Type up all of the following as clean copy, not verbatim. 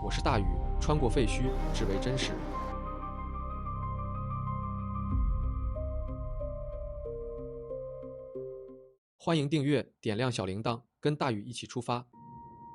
我是大禹，穿過廢墟，只為真實。歡迎訂閱，點亮小鈴鐺，跟大禹一起出發。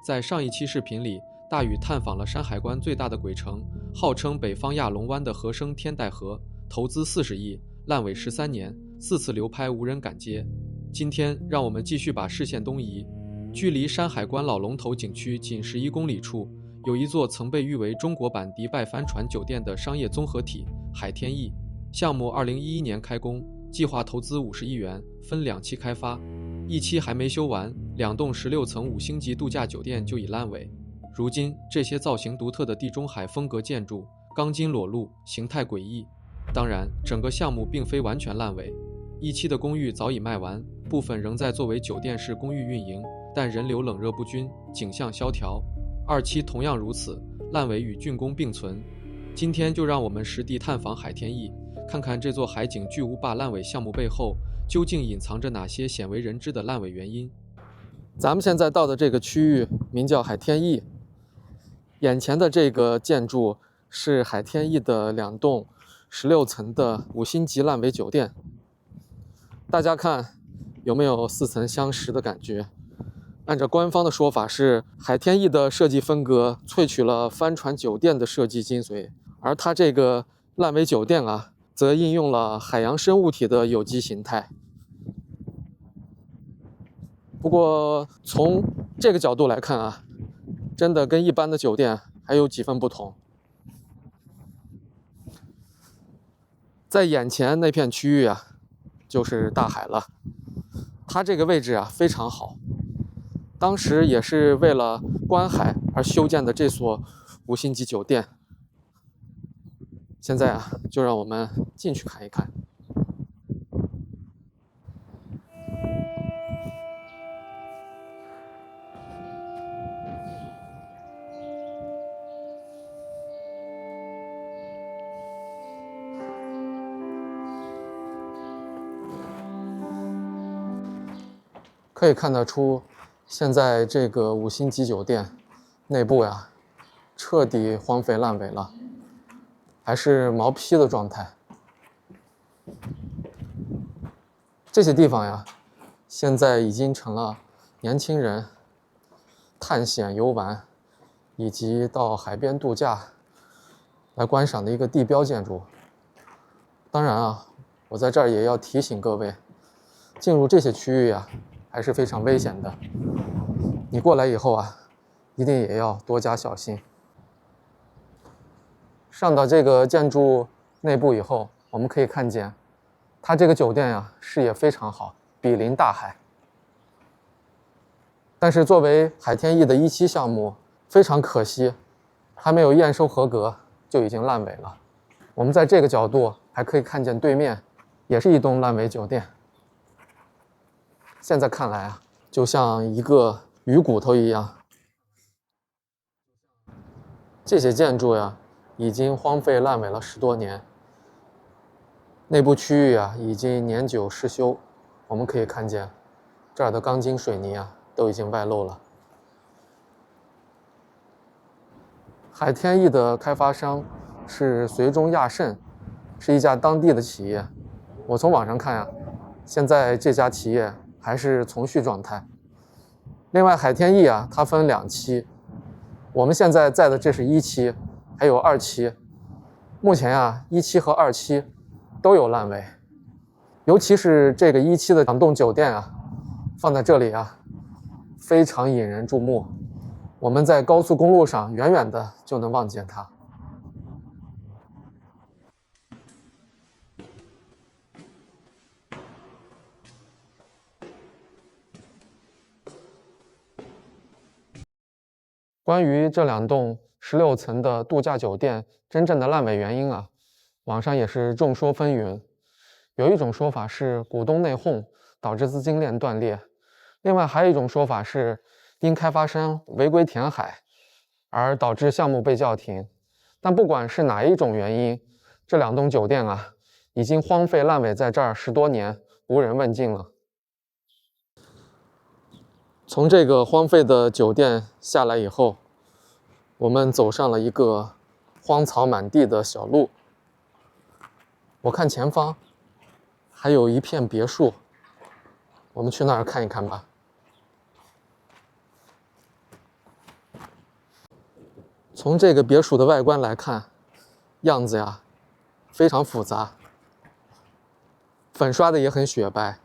在上一期視頻裡，大禹探訪了山海關最大的鬼城，號稱北方亞龍灣的合生天岱河，投資40億，爛尾13年，4次流拍無人敢接。今天讓我們繼續把視線東移，距離山海關老龍頭景區僅11公里處，有一座曾被譽為中國版迪拜帆船酒店的商業綜合體海天逸項目，2011年開工，計劃投資50億元，分2期開發，一期還沒修完，2棟16層5星級度假酒店就已爛尾。如今這些造型獨特的地中海風格建築鋼筋裸露，形態詭異。當然整個項目並非完全爛尾，一期的公寓早已賣完，部分仍在作為酒店式公寓運營，但人流冷熱不均，景象蕭條。2期同樣如此，爛尾與竣工並存。今天就讓我們實地探訪海天逸，看看這座海景巨無霸爛尾項目背後究竟隱藏着哪些鮮為人知的爛尾原因。咱們現在到的這個區域名叫海天逸，眼前的這個建築是海天逸的2棟16層的5星級爛尾酒店。大家看有沒有似曾相識的感覺？按照官方的說法是，海天逸的設計風格萃取了帆船酒店的設計精髓，而它這個爛尾酒店啊，則應用了海洋生物體的有機形態。不過從這個角度來看啊，真的跟一般的酒店還有幾分不同。在眼前那片區域啊，就是大海了。它這個位置啊非常好，當時也是為了觀海而修建的這所5星級酒店。現在啊，就讓我們進去看一看。可以看得出，现在這個5星級酒店內部呀，徹底荒廢爛尾了，還是毛坯的狀態。這些地方呀，現在已經成了年輕人探險遊玩以及到海邊度假來觀賞的一個地標建築。當然啊，我在這兒也要提醒各位，進入這些區域啊，還是非常危險的。你過來以後啊，一定也要多加小心。上到這個建築內部以後，我們可以看見，它這個酒店呀，視野非常好，毗鄰大海。但是作為海天逸的1期項目，非常可惜，還沒有驗收合格就已經爛尾了。我們在這個角度還可以看見對面也是一棟爛尾酒店。現在看來啊，就像一個魚骨頭一樣。這些建築呀，已經荒廢爛尾了10多年。內部區域啊，已經年久失修。我們可以看見，這兒的鋼筋水泥啊，都已經外露了。海天逸的開發商是绥中亞盛，是一家當地的企業。我從網上看啊，現在這家企業還是從續狀態。另外海天逸啊，它分2期，我們現在在的這是1期，還有2期。目前啊，1期和2期都有爛尾，尤其是這個1期的2棟酒店啊，放在這裡啊，非常引人注目。我們在高速公路上遠遠的就能望見它。關於這2棟16層的度假酒店真正的爛尾原因啊，網上也是眾說紛紜。有一種說法是股東內訌導致資金鏈斷裂，另外還有一種說法是因開發商違規填海而導致項目被叫停。但不管是哪一種原因，這2棟酒店啊，已經荒廢爛尾在這兒10多年，無人問津了。從這個荒廢的酒店下來以後，我們走上了一個荒草滿地的小路。我看前方還有一片別墅，我們去那兒看一看吧。從這個別墅的外觀來看，樣子呀非常複雜，粉刷的也很雪白。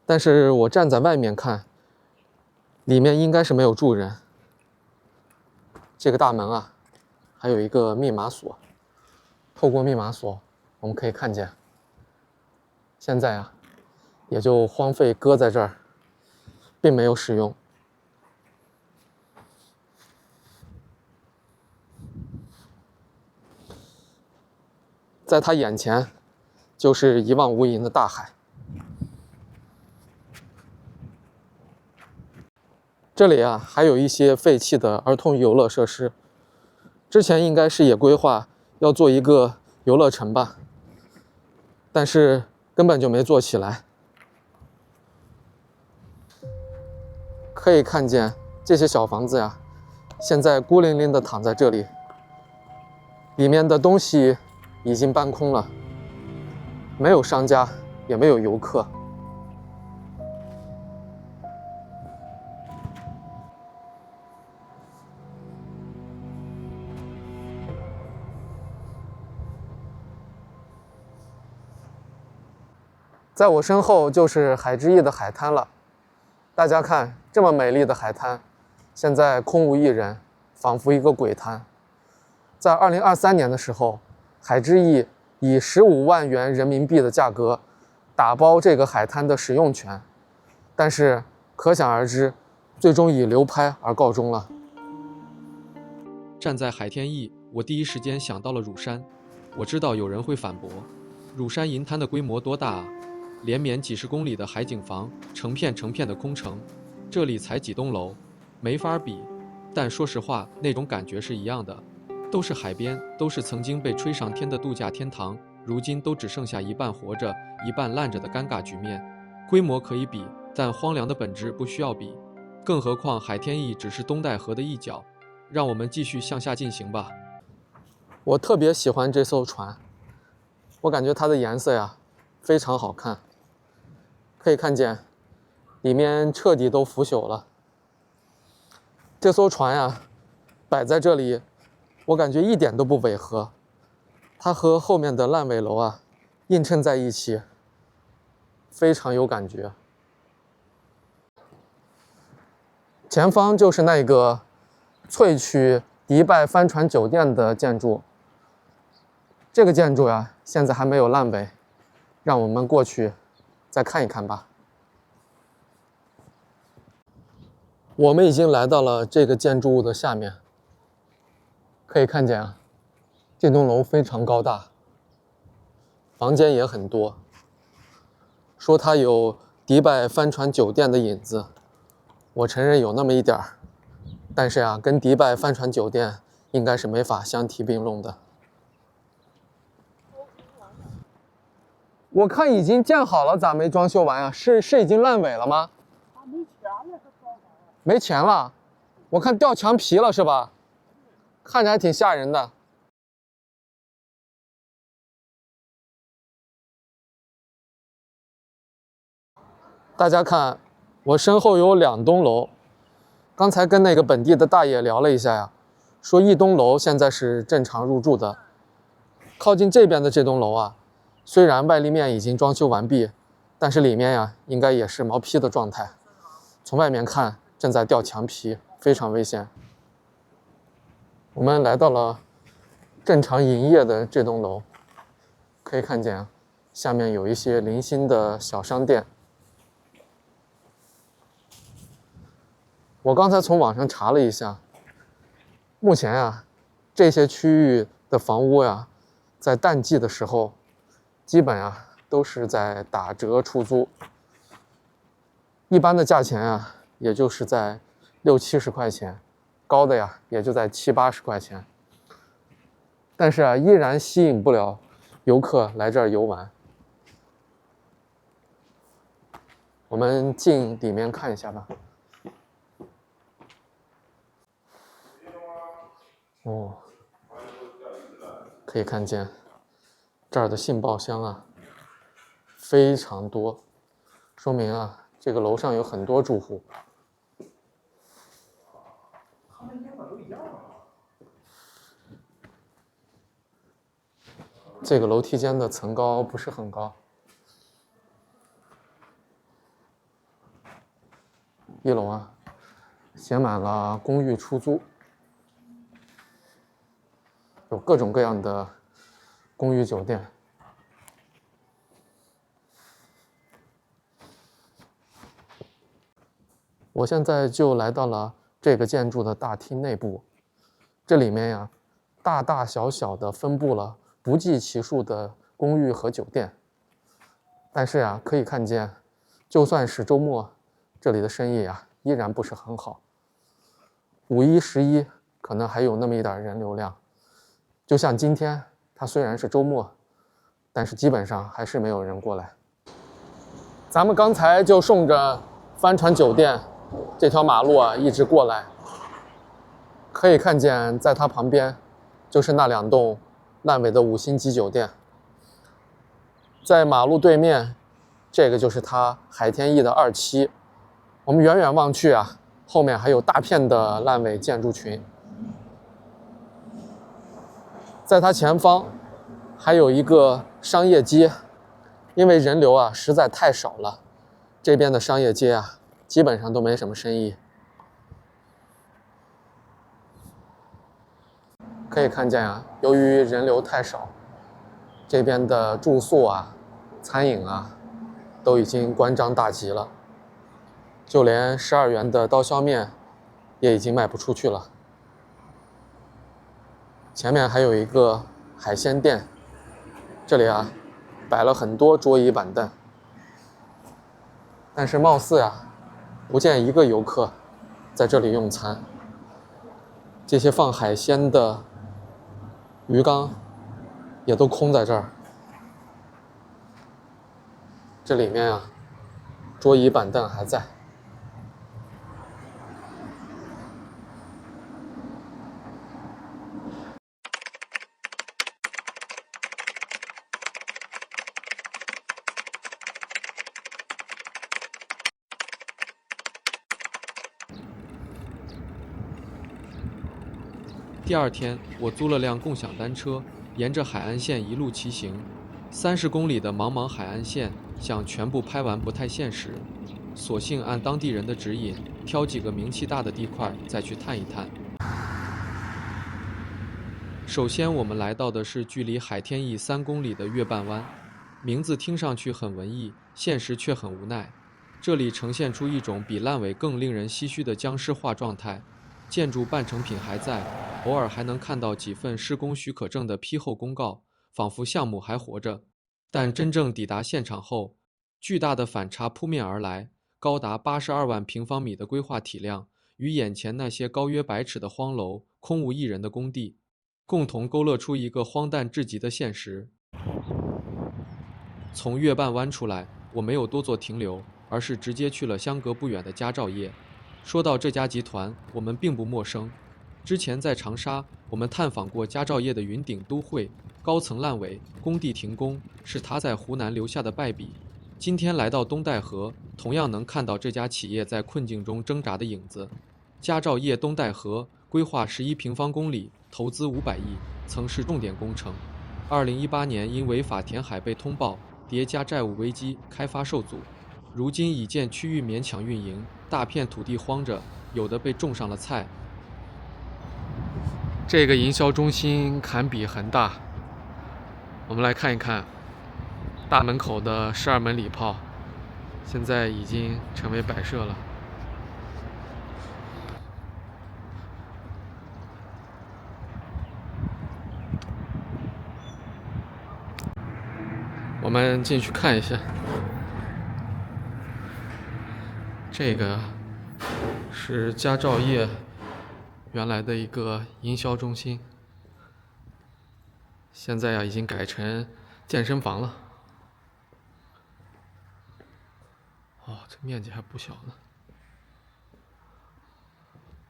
但是我站在外面看，裡面應該是没有住人。這個大門啊，還有一個密碼鎖。透過密碼鎖，我們可以看見，現在啊，也就荒廢擱在這兒，並沒有使用。在他眼前，就是一望無垠的大海。這裡啊，還有一些廢棄的兒童遊樂設施。之前應該是也規劃要做一個遊樂城吧，但是根本就沒做起來。可以看見這些小房子呀，現在孤零零地躺在這裡，裡面的東西已經搬空了，沒有商家，也沒有游客。在我身后就是海之翼的海灘了。大家看，這麼美麗的海灘，現在空無一人，仿佛一個鬼灘。在2023年的時候，海之翼以15萬元人民幣的價格打包這個海灘的使用權，但是可想而知，最終以流拍而告終了。站在海天翼，我第一時間想到了乳山。我知道有人會反駁，乳山銀灘的規模多大啊？連綿幾十公里的海景房，成片成片的空城，這裡才幾棟樓，沒法比。但說實話，那種感覺是一樣的，都是海邊，都是曾經被吹上天的度假天堂，如今都只剩下一半活着，一半爛着的尷尬局面。規模可以比，但荒涼的本質不需要比。更何況海天翼只是東戴河的一角，讓我們繼續向下進行吧。我特別喜歡這艘船，我感覺它的顏色呀非常好看。可以看見，裡面徹底都腐朽了。這艘船呀，擺在這裡，我感覺一點都不違和。它和後面的爛尾樓啊，映襯在一起，非常有感覺。前方就是那個萃取迪拜帆船酒店的建築。這個建築呀，現在還沒有爛尾，讓我們過去再看一看吧。我們已經來到了這個建築物的下面，可以看見啊，這棟樓非常高大，房間也很多。說它有迪拜帆船酒店的影子，我承認有那麼一點兒，但是啊，跟迪拜帆船酒店應該是沒法相提並論的。我看已經建好了，咋沒裝修完啊？是已經爛尾了嗎？沒錢了，我看掉牆皮了是吧？看着還挺嚇人的。大家看，我身後有2棟樓。剛才跟那個本地的大爺聊了一下呀，說一棟樓現在是正常入住的。靠近這邊的這棟樓啊，雖然外立面已經裝修完畢，但是裡面呀，應該也是毛坯的狀態。從外面看，正在掉牆皮，非常危險。我們來到了正常營業的這棟樓，可以看見下面有一些零星的小商店。我剛才從網上查了一下，目前啊，這些區域的房屋呀，在淡季的時候，基本啊都是在打折出租。一般的價錢啊，也就是在60-70塊錢，高的呀也就在70-80塊錢。但是啊，依然吸引不了游客來這兒遊玩。我們進裡面看一下吧。哦，可以看见这儿的信报箱啊非常多，说明啊这个楼上有很多住户。这个楼梯间的层高不是很高，一楼啊写满了公寓出租，有各种各样的公寓酒店。我现在就来到了这个建筑的大厅内部，这里面呀大大小小的分布了不计其数的公寓和酒店。但是呀，可以看见，就算是周末，这里的生意啊依然不是很好。5·1、11可能还有那么一点人流量，就像今天，它虽然是周末，但是基本上还是没有人过来。咱们刚才就顺着帆船酒店这条马路啊一直过来，可以看见在它旁边就是那2栋烂尾的5星级酒店。在马路对面，这个就是它海天逸的2期。我们远远望去啊，後面還有大片的爛尾建築群。在它前方還有一個商業街，因為人流啊實在太少了，這邊的商業街啊基本上都沒什麼生意。可以看見啊，由於人流太少，這邊的住宿啊、餐飲啊都已經關張大吉了，就連12元的刀削麵也已經賣不出去了。前面還有一個海鮮店，這裡啊擺了很多桌椅板凳，但是貌似啊不見一個遊客在這裡用餐。這些放海鮮的魚缸也都空在這兒。這裡面啊桌椅板凳還在。第2天，我租了輛共享單車，沿着海岸線一路騎行。30公里的茫茫海岸線，想全部拍完不太現實，索性按當地人的指引，挑幾個名氣大的地塊再去探一探。首先，我們來到的是距離海天逸3公里的月半灣，名字聽上去很文藝，現實卻很無奈。這裡呈現出一種比爛尾更令人唏噓的僵屍化狀態。建築半成品還在，偶爾還能看到幾份施工許可證的批後公告，仿佛項目還活着。但真正抵達現場後，巨大的反差撲面而來，高達82萬平方米的規劃體量，與眼前那些高約100尺的荒樓、空無一人的工地，共同勾勒出一個荒誕至極的現實。從月半灣出來，我沒有多做停留，而是直接去了相隔不遠的佳兆業。說到這家集團，我們並不陌生。之前在長沙，我們探訪過佳兆業的雲頂都會，高層爛尾，工地停工，是他在湖南留下的敗筆。今天來到東戴河，同樣能看到這家企業在困境中掙扎的影子。佳兆業東戴河規劃11平方公里，投資500億，曾是重點工程。2018年因違法填海被通報，疊加債務危機，開發受阻。如今已見區域勉強運營，大片土地荒着，有的被種上了菜。這個營銷中心堪比恆大。我們來看一看大門口的12門禮炮，現在已經成為擺設了。我們進去看一下。這個是佳兆業原來的一個營銷中心，現在呀已經改成健身房了。哦，這面積還不小呢。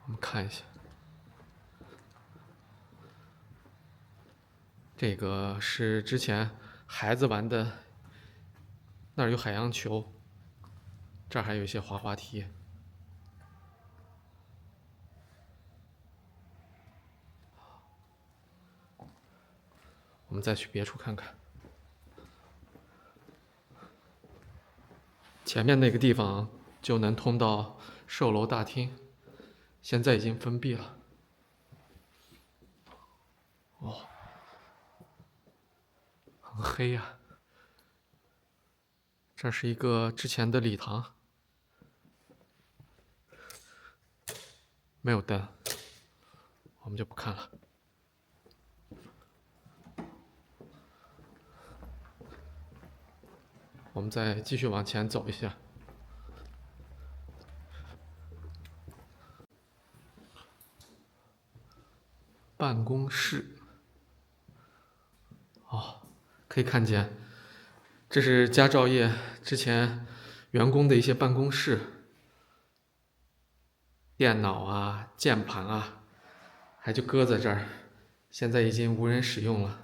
我們看一下，這個是之前孩子玩的，那兒有海洋球，這兒還有一些滑滑梯。我們再去別處看看。前面那個地方就能通到售樓大廳，現在已經封閉了。哦，很黑呀。这是一個之前的禮堂，沒有燈，我們就不看了。我們再繼續往前走一下。辦公室。哦，可以看見，這是佳兆業之前員工的一些办公室，電腦啊、鍵盤啊，還就擱在這兒，現在已經無人使用了。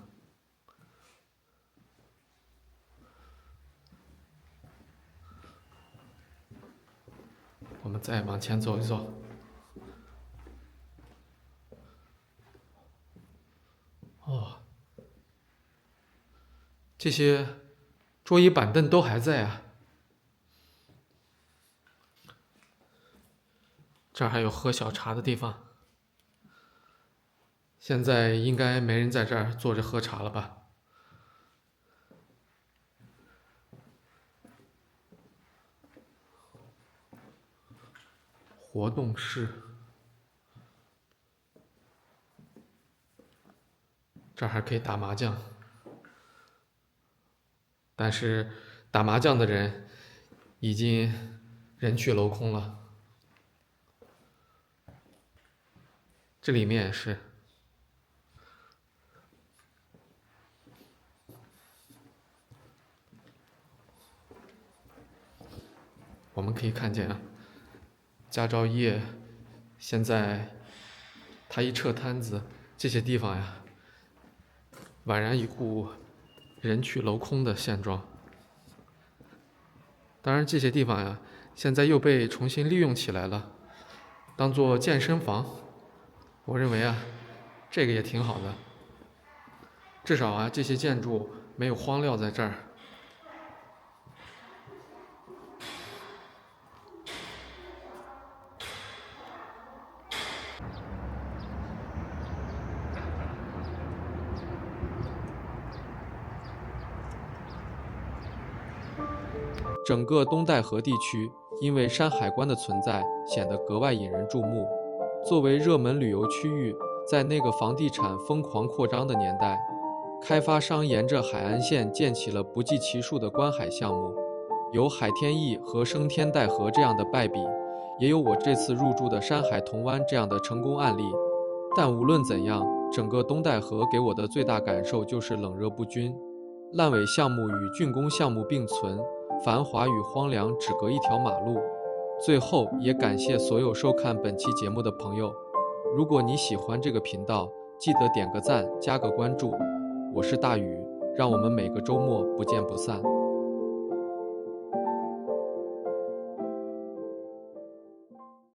我們再往前走一走。哦，這些桌椅板凳都還在啊。這兒還有喝小茶的地方。現在應該沒人在這兒坐着喝茶了吧？活動室，這兒還可以打麻將，但是打麻將的人已經人去樓空了。這裡面也是，我們可以看見啊，佳兆業現在他一撤攤子，這些地方呀，宛然一副人去樓空的現狀。當然，這些地方呀，現在又被重新利用起來了，當做健身房。我認為啊，這個也挺好的，至少啊，這些建築沒有荒撂在這兒。整個東戴河地區因為山海關的存在，顯得格外引人注目。作為熱門旅遊區域，在那個房地產瘋狂擴張的年代，開發商沿着海岸線建起了不計其數的觀海項目，有海天逸和升天戴河這樣的敗筆，也有我這次入住的山海童灣這樣的成功案例。但無論怎樣，整個東戴河給我的最大感受就是冷熱不均，爛尾項目與竣工項目並存，繁華與荒涼只隔一條馬路。最後也感謝所有收看本期節目的朋友，如果你喜歡這個頻道，記得點個讚，加個關注。我是大宇，讓我們每個周末不見不散。